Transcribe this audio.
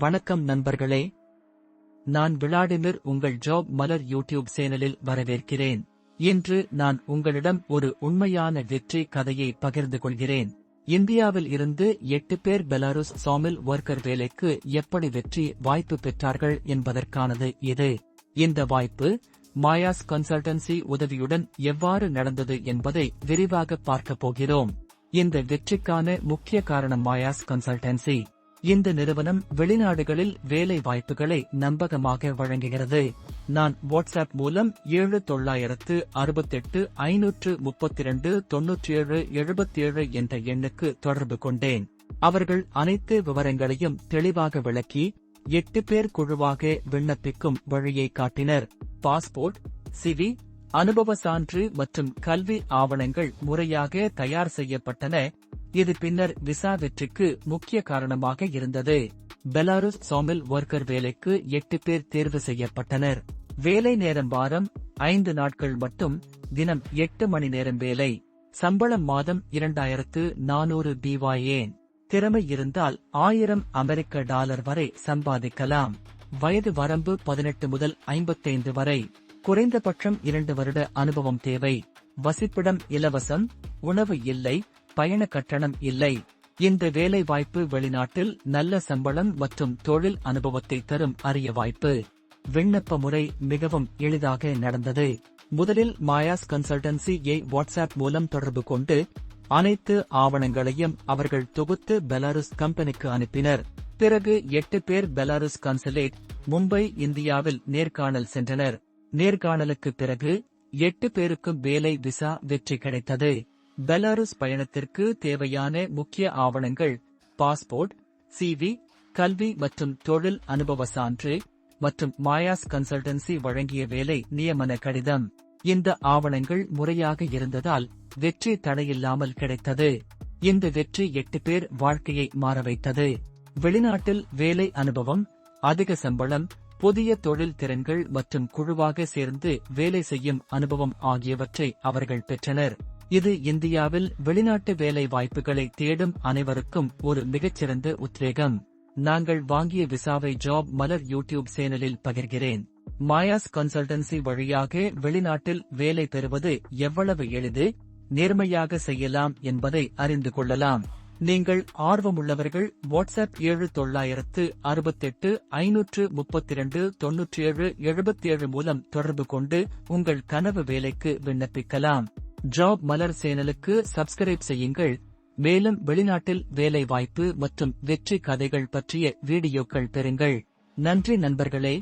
வணக்கம் நண்பர்களே, நான் விளாடிமிர் உங்கள் ஜாப் மலர் யூடியூப் சேனலில் வரவேற்கிறேன். இன்று நான் உங்களிடம் ஒரு உண்மையான வெற்றி கதையை பகிர்ந்து கொள்கிறேன். இந்தியாவில் இருந்து 8 பேர் பெலாருஸ் சாமில் ஒர்க்கர் வேலைக்கு எப்படி வெற்றி வாய்ப்பு பெற்றார்கள் என்பதற்கானது இது. இந்த வாய்ப்பு மாயாஸ் கன்சல்டன்சி உதவியுடன் எவ்வாறு நடந்தது என்பதை விரிவாக பார்க்கப் போகிறோம். இந்த வெற்றிக்கான முக்கிய காரணம் மாயாஸ் கன்சல்டன்சி. இந்த நிறுவனம் வெளிநாடுகளில் வேலை வாய்ப்புகளை நம்பகமாக வழங்குகிறது. நான் வாட்ஸ்அப் மூலம் 7968-532-9777 என்ற எண்ணுக்கு தொடர்பு கொண்டேன். அவர்கள் அனைத்து விவரங்களையும் தெளிவாக விளக்கி 8 பேர் குழுவாக விண்ணப்பிக்கும் வழியை காட்டினர். பாஸ்போர்ட், சிவி, அனுபவ சான்று மற்றும் கல்வி ஆவணங்கள் முறையாக தயார் செய்யப்பட்டன. இது பின்னர் விசா வெற்றிக்கு முக்கிய காரணமாக இருந்தது. பெலாருஸ் சாமில் ஒர்க்கர் வேலைக்கு 8 பேர் தேர்வு செய்யப்பட்டனர். வேலை நேரம் வாரம் 5 நாட்கள் மட்டும், தினம் 8 மணி நேரம் வேலை. சம்பளம் மாதம் $2400 BYN. திறமை இருந்தால் $1000 வரை சம்பாதிக்கலாம். வயது வரம்பு 18 முதல் 55 வரை. குறைந்தபட்சம் 2 வருட அனுபவம் தேவை. வசிப்பிடம் இலவசம், உணவு இல்லை, பயண கட்டணம் இல்லை. இந்த வேலை வாய்ப்பு வெளிநாட்டில் நல்ல சம்பளம் மற்றும் தொழில் அனுபவத்தை தரும் அரிய வாய்ப்பு. விண்ணப்ப முறை மிகவும் எளிதாக நடந்தது. முதலில் மாயாஸ் கன்சல்டன்சியை வாட்ஸ்அப் மூலம் தொடர்பு கொண்டு அனைத்து ஆவணங்களையும் அவர்கள் தொகுத்து பெலாருஸ் கம்பெனிக்கு அனுப்பினர். பிறகு 8 பேர் பெலாருஸ் கான்சுலேட், மும்பை, இந்தியாவில் நேர்காணல் சென்றனர். நேர்காணலுக்கு பிறகு 8 பேருக்கும் வேலை விசா வெற்றி கிடைத்தது. பெலாருஸ் பயணத்திற்கு தேவையான முக்கிய ஆவணங்கள்: பாஸ்போர்ட், சிவி, கல்வி மற்றும் தொழில் அனுபவ சான்று மற்றும் மாயாஸ் கன்சல்டன்சி வழங்கிய வேலை நியமன கடிதம். இந்த ஆவணங்கள் முறையாக இருந்ததால் வெற்றி தடையில்லாமல் கிடைத்தது. இந்த வெற்றி 8 பேர் வாழ்க்கையை மாற வைத்தது. வெளிநாட்டில் வேலை அனுபவம், அதிக சம்பளம், புதிய தொழில் திறன்கள் மற்றும் குழுவாக சேர்ந்து வேலை செய்யும் அனுபவம் ஆகியவற்றை அவர்கள் பெற்றனர். இது இந்தியாவில் வெளிநாட்டு வேலை வாய்ப்புகளை தேடும் அனைவருக்கும் ஒரு மிகச்சிறந்த உத்வேகம். நாங்கள் வாங்கிய விசாவை ஜாப் மலர் யூடியூப் சேனலில் பகிர்கிறேன். மாயாஸ் கன்சல்டன்சி வழியாக வெளிநாட்டில் வேலை பெறுவது எவ்வளவு எளிது, நேர்மையாக செய்யலாம் என்பதை அறிந்து கொள்ளலாம். நீங்கள் ஆர்வமுள்ளவர்கள் வாட்ஸ்அப் 7968-532-9777 மூலம் தொடர்பு கொண்டு உங்கள் கனவு வேலைக்கு விண்ணப்பிக்கலாம். ஜாப் மலர் சேனலுக்கு சப்ஸ்கிரைப் செய்யுங்கள். மேலும் வெளிநாட்டில் வேலை வாய்ப்பு மற்றும் வெற்றி கதைகள் பற்றிய வீடியோக்கள் பெறுங்கள். நன்றி நண்பர்களே.